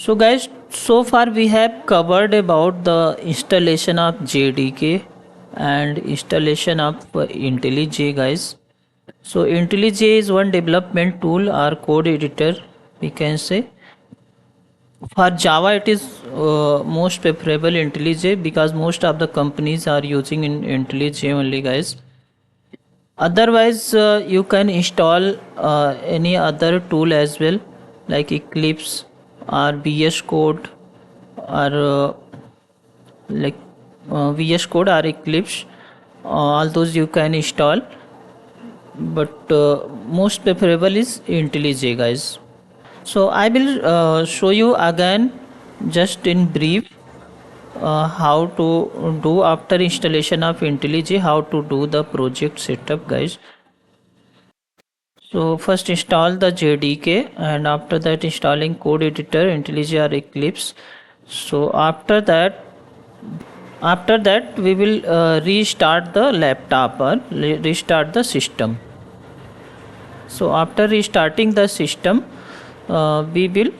So guys, so far we have covered about the installation of JDK and installation of IntelliJ guys. So IntelliJ is one development tool or code editor, we can say. For Java it is most preferable IntelliJ, because most of the companies are using IntelliJ only guys. Otherwise you can install any other tool as well, like Eclipse or VS Code, or VS Code or Eclipse. All those you can install, but most preferable is IntelliJ guys. So I will show you again, just in brief, how to do after installation of IntelliJ, how to do the project setup guys. So first install the JDK, and after that installing code editor, IntelliJ or Eclipse. So after that we will restart the laptop or restart the system. So after restarting the system, we will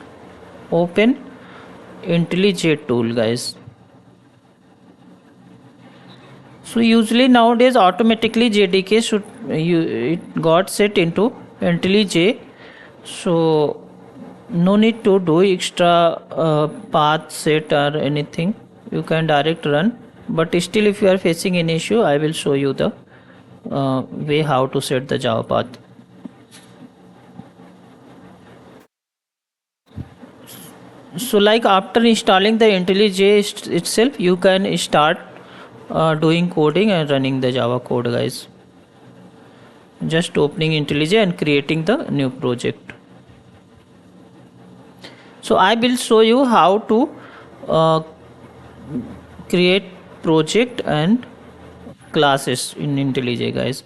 open IntelliJ tool guys. So usually nowadays automatically JDK it got set into IntelliJ, so no need to do extra path set or anything. You can direct run, but still if you are facing an issue, I will show you the way how to set the Java path. So like after installing the IntelliJ itself, you can start doing coding and running the Java code guys. Just opening IntelliJ and creating the new project. So I will show you how to create project and classes in IntelliJ guys.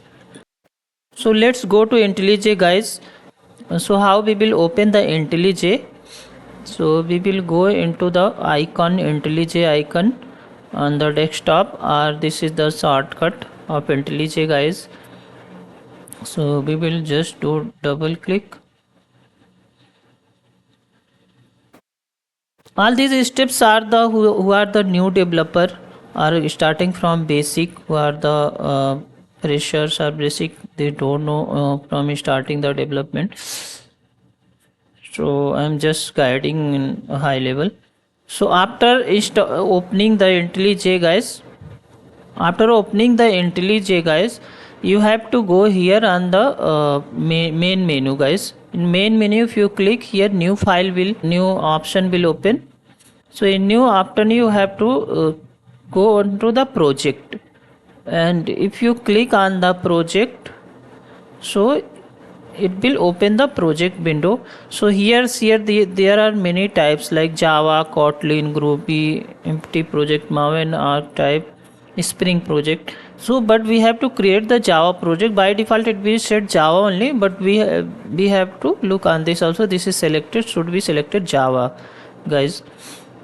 So let's go to IntelliJ guys. So how we will open the IntelliJ? So we will go into the icon, IntelliJ icon on the desktop, or this is the shortcut of IntelliJ guys. So we will just do double click. All these steps are the who are the new developer, are starting from basic, who are the freshers or basic, they don't know from starting the development. So I'm just guiding in a high level. So after opening the IntelliJ guys, you have to go here on the main menu guys. In main menu, if you click here, new option will open. So in new option you have to go on to the project, and if you click on the project, so it will open the project window. So here there are many types like Java, Kotlin, Groovy, empty project, Maven, archetype, Spring project. So but we have to create the Java project. By default it will set Java only, but we have to look on this also. This is selected, should be selected Java guys.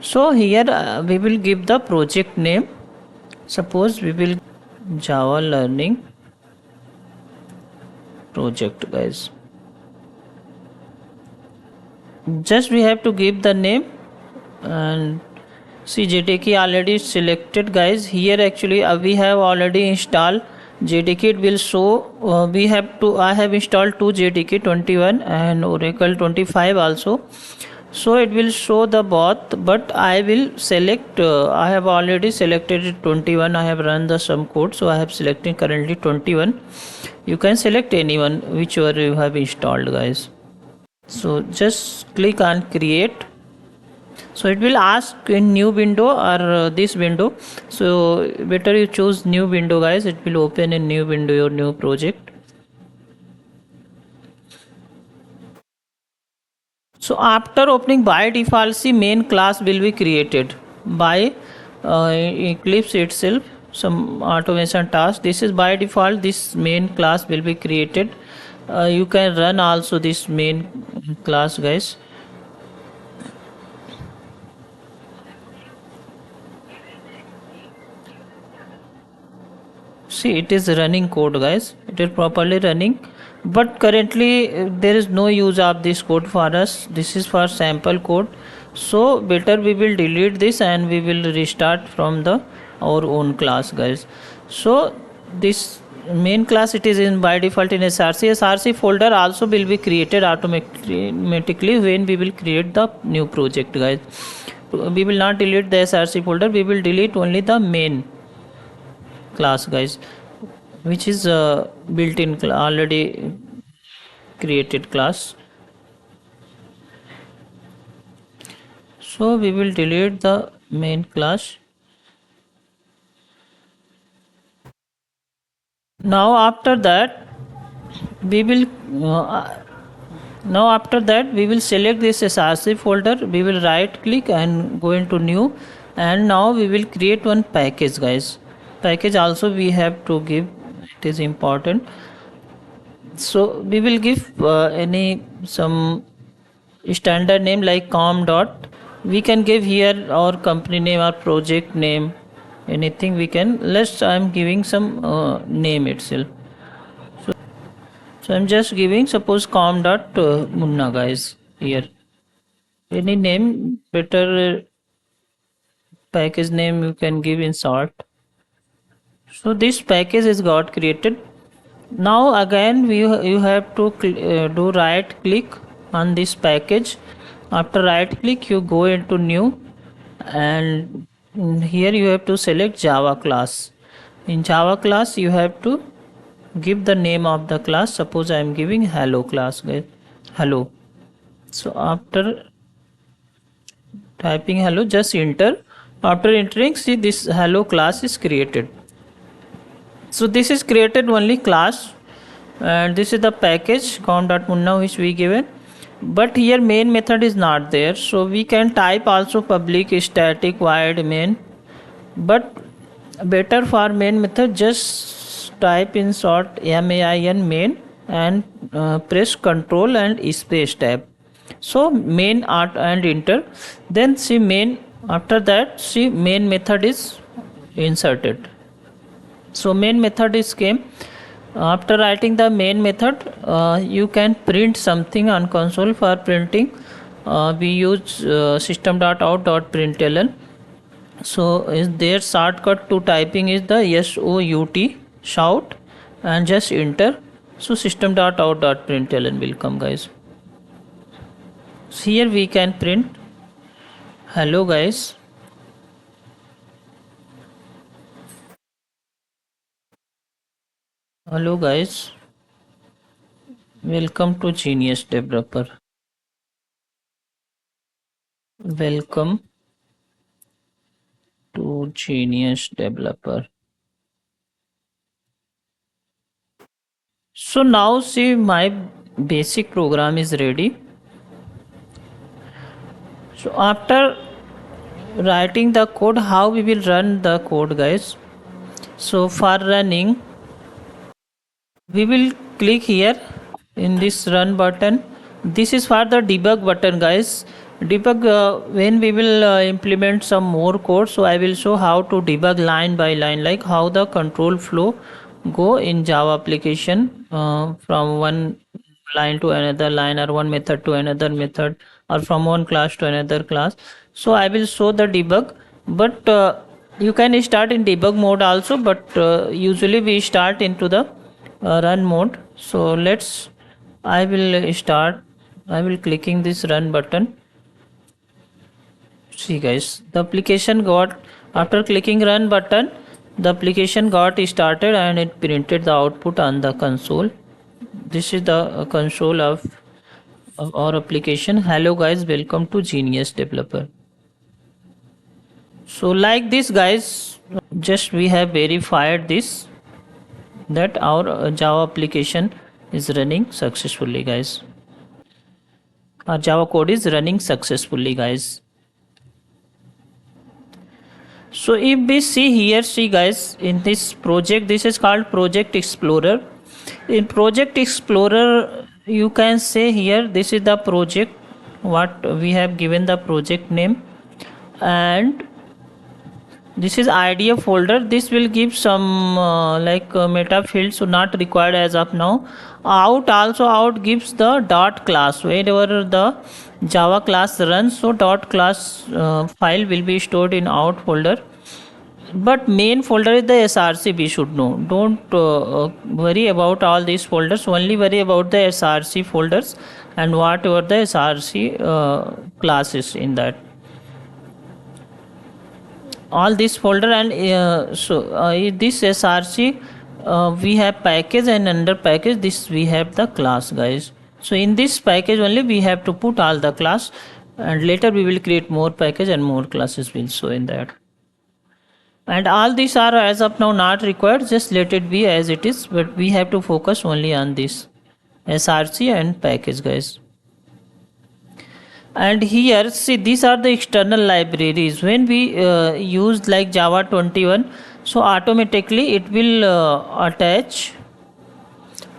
So here we will give the project name. Suppose we will Java learning project guys. Just we have to give the name, and see JDK already selected guys. Here actually we have already installed JDK. It will show I have installed two JDK 21 and Oracle 25 also. So it will show the both, but I will select I have already selected 21. I have run the some code, so I have selected currently 21. You can select anyone whichever you have installed guys. So just click on create. So it will ask in new window or this window, so better you choose new window guys. It will open in new window your new project. So after opening, by default see main class will be created by Eclipse itself, some automation task. This is by default, this main class will be created. You can run also this main class guys. See, it is running code guys, it is properly running, but currently there is no use of this code for us. This is for sample code. So better we will delete this and we will restart from the our own class, guys. So this main class, it is in by default in src folder also will be created automatically when we will create the new project, guys. We will not delete the src folder, we will delete only the main class, guys, which is built-in already created class. So we will delete the main class. Now after that we will select this src folder, we will right click and go into new, and now we will create one package, guys. Package also we have to give, it is important. So we will give any some standard name like com dot, we can give here our company name or project name, anything we can. Let's I'm giving some name itself. So I'm just giving suppose com dot munna, guys, here. Any name, better package name you can give in short. So this package is got created. Now again you have to do right click on this package. After right click you go into new, and here you have to select Java class. In Java class you have to give the name of the class. Suppose I am giving hello class, guys, hello. So after typing hello, just enter. After entering, see this hello class is created. So this is created only class, and this is the package com.munna which we given, but here main method is not there, so we can type also public static void main, but better for main method just type in short main and press Ctrl and space tab. So main art and enter, then see main, after that see main method is inserted. So main method is came. After writing the main method, you can print something on console. For printing we use system.out.println. so is there shortcut to typing is the SOUT, shout, and just enter. So system.out.println will come, guys. So here we can print hello, guys. Hello, guys, welcome to Geniusdeveloper. Welcome to Geniusdeveloper. So now see my basic program is ready. So after writing the code, how we will run the code, guys? So for running, we will click here in this run button. This is for the debug button, guys. Debug when we will implement some more code, so I will show how to debug line by line, like how the control flow go in Java application from one line to another line, or one method to another method, or from one class to another class. So I will show the debug, but you can start in debug mode also, but usually we start into the run mode. So I will clicking this run button. See, guys, the application got, after clicking run button, the application got started and it printed the output on the console. This is the console of our application. Hello, guys, welcome to Geniusdeveloper. So like this, guys, just we have verified this, that our Java application is running successfully, guys. Our Java code is running successfully, guys. So if we see here, see, guys, in this project, this is called Project Explorer. In Project Explorer, you can say here, this is the project, what we have given the project name, and this is idea folder. This will give some meta fields, so not required as of now. Out also, out gives the dot class. Whenever the Java class runs, so dot class file will be stored in out folder, but main folder is the src. We should know, don't worry about all these folders, only worry about the src folders and whatever the src classes in that, all this folder. And this src we have package, and under package this we have the class, guys. So in this package only we have to put all the class, and later we will create more package and more classes will show in that. And all these are as of now not required, just let it be as it is, but we have to focus only on this src and package, guys. And here see, these are the external libraries. When we use like java 21, so automatically it will attach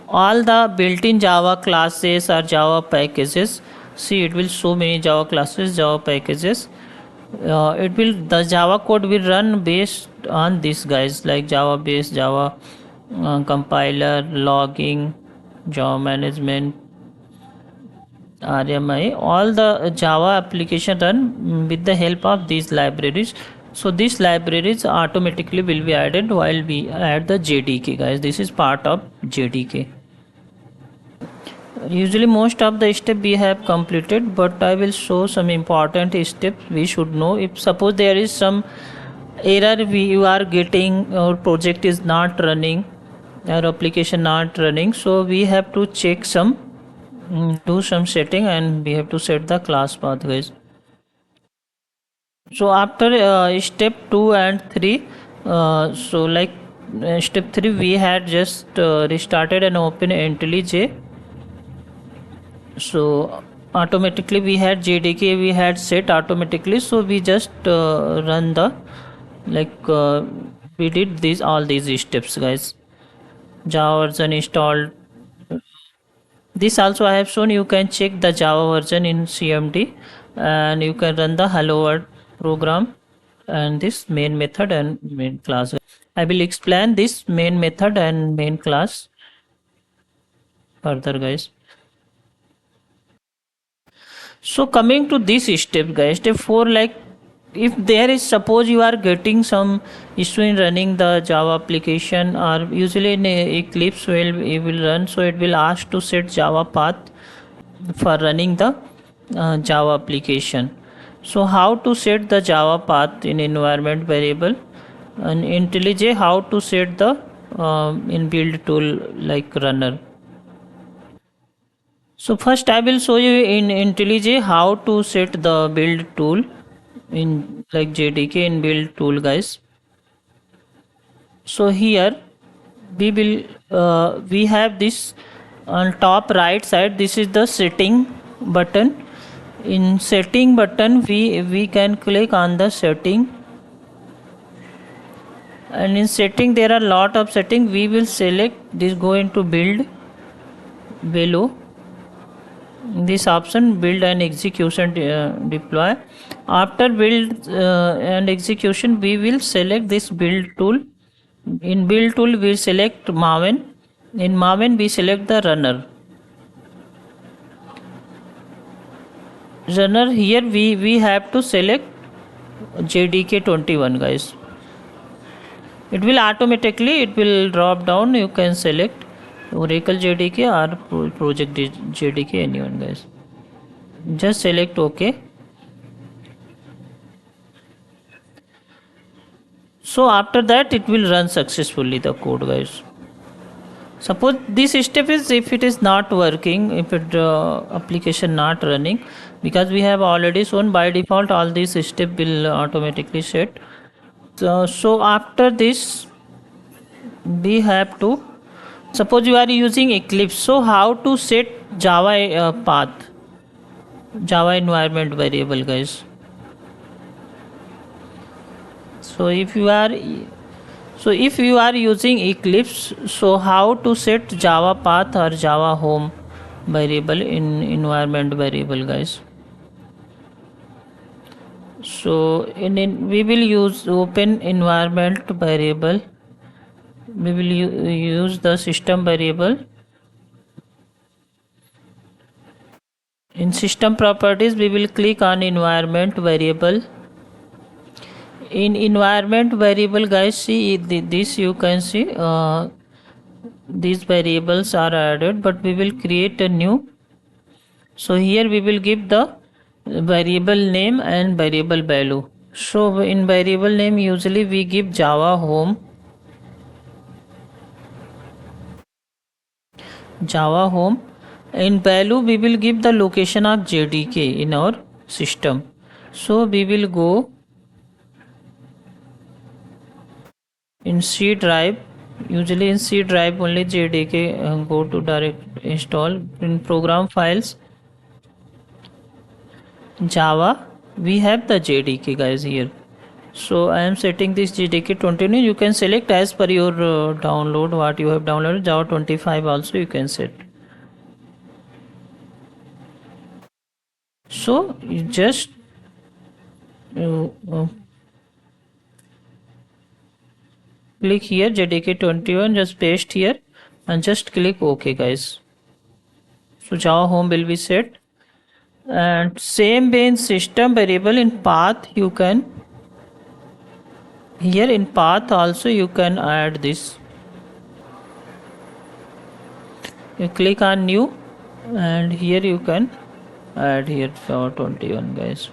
all the built-in java classes or java packages. See, it will show many java classes, java packages. It will, the java code will run based on this, guys, like java base, java compiler, logging, java management, RMI, all the Java application run with the help of these libraries. So these libraries automatically will be added while we add the JDK, guys. This is part of JDK. Usually most of the step we have completed, but I will show some important steps we should know. If suppose there is some error you are getting, or project is not running, or application not running, so we have to check some, do some setting, and we have to set the class path, guys. So after step 2 and 3, so like step 3 we had just restarted and open IntelliJ. So automatically we had JDK, we had set automatically, so we just run the like we did these all these steps, guys. Java version installed. This also I have shown, you can check the Java version in CMD, and you can run the hello world program and this main method and main class. I will explain this main method and main class further, guys. So coming to this step, guys, step 4, like if there is, suppose you are getting some issue in running the Java application, or usually in Eclipse it will run, so it will ask to set Java path for running the Java application. So how to set the Java path in environment variable, and IntelliJ how to set the in build tool like runner. So first I will show you in IntelliJ how to set the build tool in like JDK in build tool, guys. So here we will we have this on top right side, this is the setting button. In setting button we can click on the setting, and in setting there are lot of setting. We will select this, go into build, below this option build and execution deploy. After build and execution we will select this build tool. In build tool we select Maven. In Maven we select the runner. Here we have to select JDK 21, guys. It will automatically, it will drop down, you can select Oracle JDK or Project JDK, anyone, guys. Just select OK. So after that it will run successfully the code, guys. Suppose this step is, if it is not working, if it application not running, because we have already shown by default all these step will automatically set. So after this we have to, suppose you are using Eclipse, so how to set Java path, Java environment variable, guys. So if you are using Eclipse, so how to set Java path or Java home variable in environment variable, guys. So we will use open environment variable, we will use the system variable. In in system properties we will click on environment variable. In environment variable guys, see this, you can see these variables are added, but we will create a new. So here we will give the variable name and variable value. So in variable name usually we give Java home, in value we will give the location of JDK in our system. So we will go in C drive, usually in C drive only JDK go to direct install. In program files Java we have the JDK guys here. So I am setting this JDK 20. You can select as per your download, what you have downloaded. Java 25 also you can set. So you just click here JDK 21, just paste here and just click OK guys. So Java home will be set. And same way in system variable, in path you can, here in path also you can add this. You click on new and here you can add here Java 21 guys.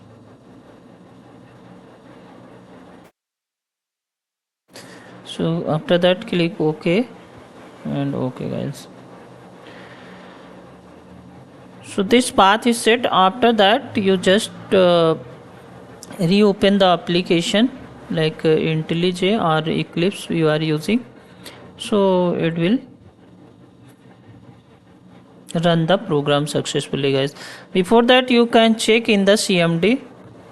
So after that click OK and OK guys. So this path is set. After that you just reopen the application like IntelliJ or Eclipse you are using. So it will run the program successfully guys. Before that you can check in the CMD,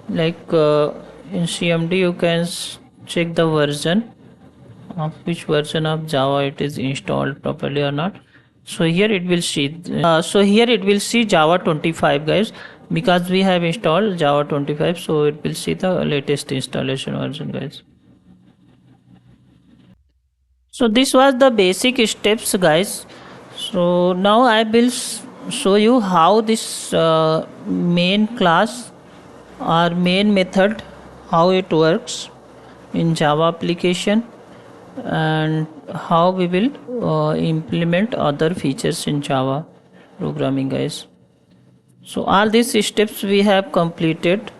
like in CMD you can check the version of which version of Java it is installed properly or not. So here it will see Java 25 guys, because we have installed Java 25, so it will see the latest installation version guys. So this was the basic steps guys. So now I will show you how this main class or main method, how it works in Java application, and how we will implement other features in Java programming guys. So all these steps we have completed.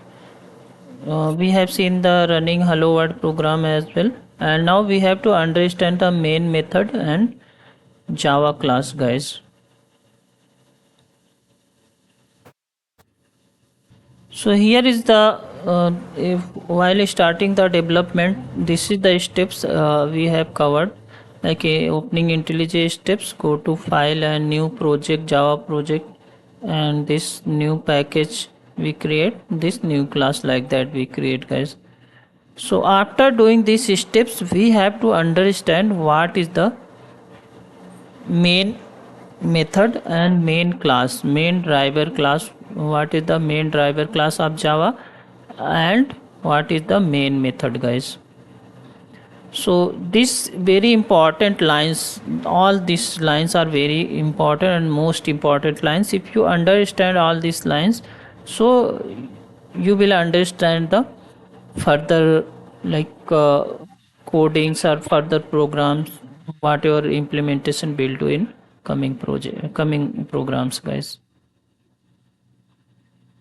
We have seen the running hello world program as well, and now we have to understand the main method and Java class guys. So here is the while starting the development, this is the steps we have covered, like opening IntelliJ steps, go to file and new project, Java project, and this new package we create, this new class, like that we create guys. So after doing these steps we have to understand what is the main method and main class, main driver class, what is the main driver class of Java and what is the main method guys. So this very important lines, all these lines are very important and most important lines. If you understand all these lines, so you will understand the further like codings or further programs, what your implementation will do in coming programs guys.